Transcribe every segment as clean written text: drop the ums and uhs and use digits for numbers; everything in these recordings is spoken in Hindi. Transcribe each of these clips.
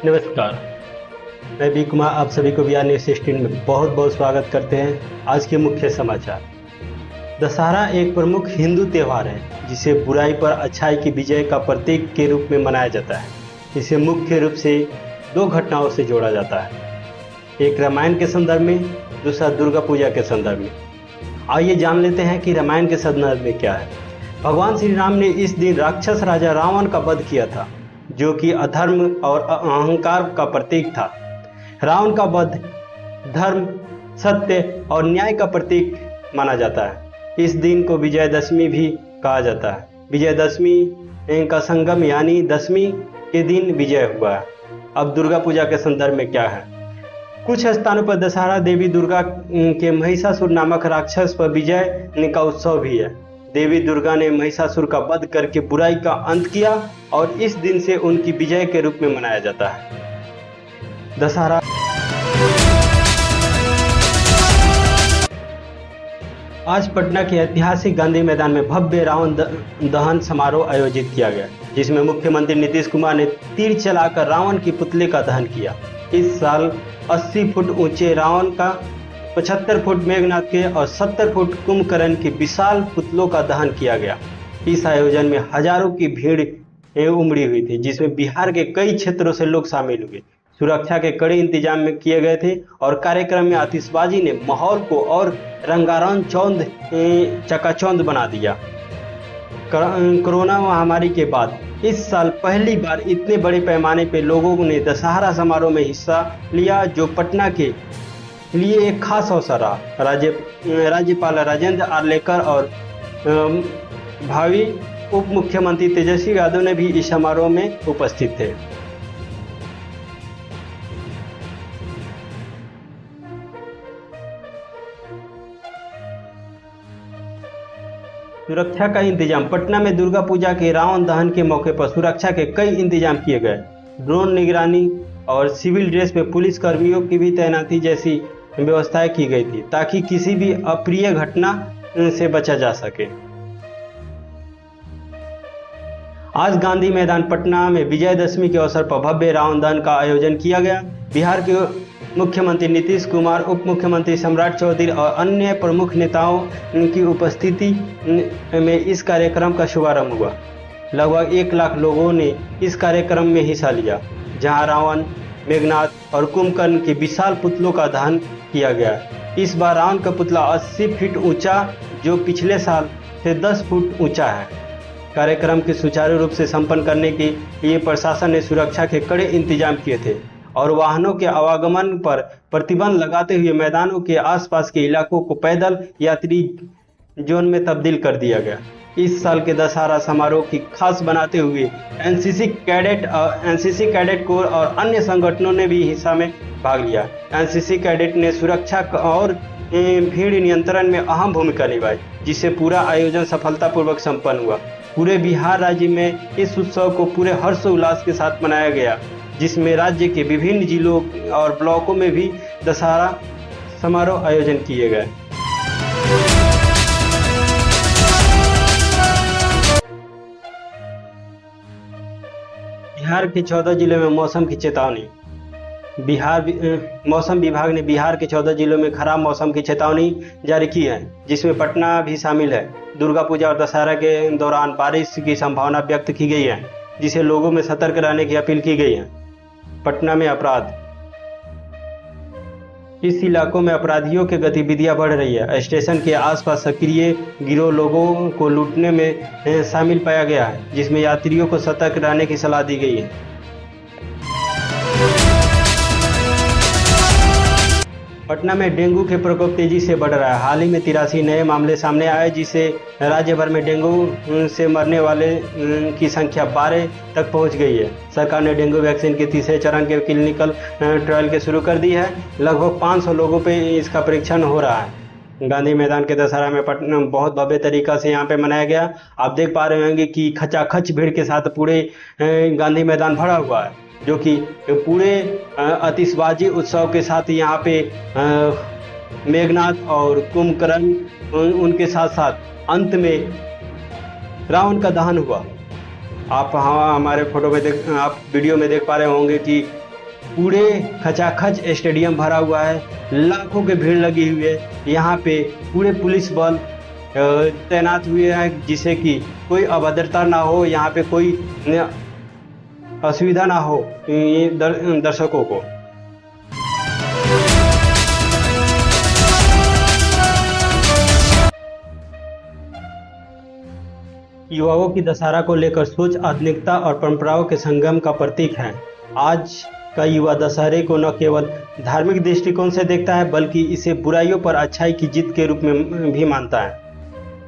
नमस्कार, मैं बी कुमार आप सभी को बिहार न्यूज़ 16 में बहुत बहुत स्वागत करते हैं। आज के मुख्य समाचार। दशहरा एक प्रमुख हिंदू त्यौहार है जिसे बुराई पर अच्छाई की विजय का प्रतीक के रूप में मनाया जाता है। इसे मुख्य रूप से दो घटनाओं से जोड़ा जाता है, एक रामायण के संदर्भ में, दूसरा दुर्गा पूजा के संदर्भ में। आइए जान लेते हैं कि रामायण के संदर्भ में क्या है। भगवान श्री राम ने इस दिन राक्षस राजा रावण का वध किया था, जो कि अधर्म और अहंकार का प्रतीक था। रावण का वध धर्म, सत्य और न्याय का प्रतीक माना जाता है। इस दिन को विजयदशमी भी कहा जाता है। विजयदशमी का संगम यानी दशमी के दिन विजय हुआ है। अब दुर्गा पूजा के संदर्भ में क्या है। कुछ स्थानों पर दशहरा देवी दुर्गा के महिषासुर नामक राक्षस पर विजय का उत्सव भी है। देवी दुर्गा ने महिषासुर का वध करके बुराई का अंत किया और इस दिन से उनकी विजय के रूप में मनाया जाता है। दशहरा आज पटना के ऐतिहासिक गांधी मैदान में भव्य रावण दहन समारोह आयोजित किया गया, जिसमें मुख्यमंत्री नीतीश कुमार ने तीर चलाकर रावण की पुतले का दहन किया। इस साल 80 फुट ऊंचे रावण का, 75 फुट मेघनाथ के और 70 फुट कुंभकर्ण के विशाल पुतलों का दहन किया गया। इस आयोजन में हजारों की भीड़ उमड़ी हुई थी, जिसमें बिहार के कई क्षेत्रों से लोग शामिल हुए। सुरक्षा के कड़े इंतजाम किए गए थे और कार्यक्रम में आतिशबाजी ने माहौल को और रंगारंग चकाचौंध बना दिया। कोरोना महामारी के बाद इस साल पहली बार इतने बड़े पैमाने पर लोगों ने दशहरा समारोह में हिस्सा लिया, जो पटना के लिए एक खास अवसर रहा। राज्यपाल राजेंद्र आर्लेकर और भावी उप मुख्यमंत्री तेजस्वी यादव ने भी इस समारोह में उपस्थित थे। सुरक्षा का इंतजाम। पटना में दुर्गा पूजा के रावण दहन के मौके पर सुरक्षा के कई इंतजाम किए गए। ड्रोन निगरानी और सिविल ड्रेस में पुलिस कर्मियों की भी तैनाती जैसी व्यवस्थाएं की गई थी, ताकि किसी भी अप्रिय घटना से बचा जा सके। आज गांधी मैदान पटना में विजयदशमी के अवसर पर भव्य रावण दहन का आयोजन किया गया। बिहार के मुख्यमंत्री नीतीश कुमार, उप मुख्यमंत्री सम्राट चौधरी और अन्य प्रमुख नेताओं की उपस्थिति में इस कार्यक्रम का शुभारंभ हुआ। लगभग 1 लाख लोगों ने इस कार्यक्रम में हिस्सा लिया, जहां रावण, मेघनाथ और कुंभकर्ण के विशाल पुतलों का दहन किया गया। इस बार रावण का पुतला 80 फीट ऊंचा, जो पिछले साल से 10 फुट ऊंचा है। कार्यक्रम के सुचारू रूप से संपन्न करने के लिए प्रशासन ने सुरक्षा के कड़े इंतजाम किए थे और वाहनों के आवागमन पर प्रतिबंध लगाते हुए मैदानों के आसपास के इलाकों को पैदल यात्री जोन में तब्दील कर दिया गया। इस साल के दशहरा समारोह की खास बनाते हुए एनसीसी कैडेट कोर और अन्य संगठनों ने भी हिस्सा में भाग लिया। एनसीसी कैडेट ने सुरक्षा और भीड़ नियंत्रण में अहम भूमिका निभाई, जिससे पूरा आयोजन सफलतापूर्वक संपन्न हुआ। पूरे बिहार राज्य में इस उत्सव को पूरे हर्षोल्लास के साथ मनाया गया, जिसमें राज्य के विभिन्न जिलों और ब्लॉकों में भी दशहरा समारोह आयोजन किए गए। बिहार के 14 जिलों में मौसम की चेतावनी। मौसम विभाग ने बिहार के 14 जिलों में खराब मौसम की चेतावनी जारी की है, जिसमें पटना भी शामिल है। दुर्गा पूजा और दशहरा के दौरान बारिश की संभावना व्यक्त की गई है, जिसे लोगों में सतर्क रहने की अपील की गई है। पटना में अपराध। इस इलाकों में अपराधियों की गतिविधियां बढ़ रही है। स्टेशन के आसपास सक्रिय गिरोह लोगों को लूटने में शामिल पाया गया है, जिसमें यात्रियों को सतर्क रहने की सलाह दी गई है। पटना में डेंगू के प्रकोप तेजी से बढ़ रहा है। हाल ही में 83 नए मामले सामने आए, जिससे राज्य भर में डेंगू से मरने वाले की संख्या 12 तक पहुंच गई है। सरकार ने डेंगू वैक्सीन के तीसरे चरण के क्लिनिकल ट्रायल के शुरू कर दी है। लगभग 500 लोगों पे इसका परीक्षण हो रहा है। गांधी मैदान के दशहरा में पटना बहुत भव्य तरीका से यहाँ पे मनाया गया। आप देख पा रहे होंगे कि खचाखच भीड़ के साथ पूरे गांधी मैदान भरा हुआ है, जो कि पूरे आतिशबाजी उत्सव के साथ यहाँ पे मेघनाथ और कुंभकर्ण उनके साथ साथ अंत में रावण का दहन हुआ। आप हमारे फोटो में आप वीडियो में देख पा रहे होंगे कि पूरे खचाखच स्टेडियम भरा हुआ है, लाखों की भीड़ लगी हुई है। यहाँ पे पूरे पुलिस बल तैनात हुए हैं जिससे कि कोई अभद्रता ना हो, यहाँ पे कोई असुविधा ना हो ये दर्शकों को। युवाओं की दशहरा को लेकर सोच आधुनिकता और परंपराओं के संगम का प्रतीक है। आज का युवा दशहरे को न केवल धार्मिक दृष्टिकोण से देखता है बल्कि इसे बुराइयों पर अच्छाई की जीत के रूप में भी मानता है।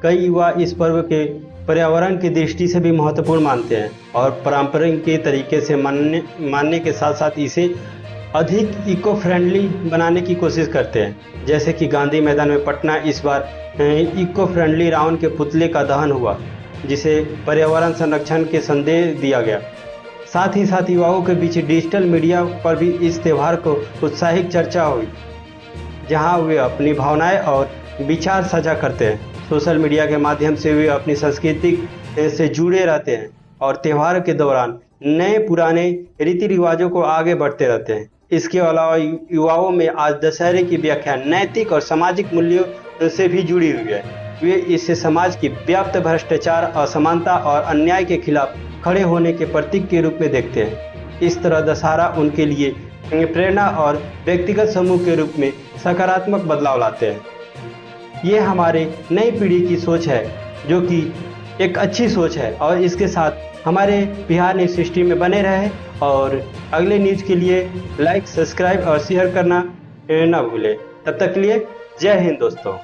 कई युवा इस पर्व के पर्यावरण की दृष्टि से भी महत्वपूर्ण मानते हैं और पारंपरिक के तरीके से मानने के साथ साथ इसे अधिक इको फ्रेंडली बनाने की कोशिश करते हैं। जैसे कि गांधी मैदान में पटना इस बार इको फ्रेंडली रावण के पुतले का दहन हुआ, जिसे पर्यावरण संरक्षण के संदेश दिया गया। साथ ही साथ युवाओं के बीच डिजिटल मीडिया पर भी इस त्यौहार को उत्साहित चर्चा हुई, जहां वे अपनी भावनाएं और विचार साझा करते हैं। सोशल मीडिया के माध्यम से वे अपनी संस्कृति से जुड़े रहते हैं और त्यौहार के दौरान नए पुराने रीति रिवाजों को आगे बढ़ते रहते हैं। इसके अलावा युवाओं में आज दशहरे की व्याख्या नैतिक और सामाजिक मूल्यों से भी जुड़ी हुई है। वे इसे समाज की व्याप्त भ्रष्टाचार, असमानता और अन्याय के खिलाफ खड़े होने के प्रतीक के रूप में देखते हैं। इस तरह दशहरा उनके लिए प्रेरणा और व्यक्तिगत समूह के रूप में सकारात्मक बदलाव लाते हैं। ये हमारे नई पीढ़ी की सोच है, जो कि एक अच्छी सोच है, और इसके साथ हमारे बिहार न्यूज़ सिस्टम में बने रहे और अगले न्यूज़ के लिए लाइक, सब्सक्राइब और शेयर करना ना भूलें। तब तक के लिए जय हिंद दोस्तों।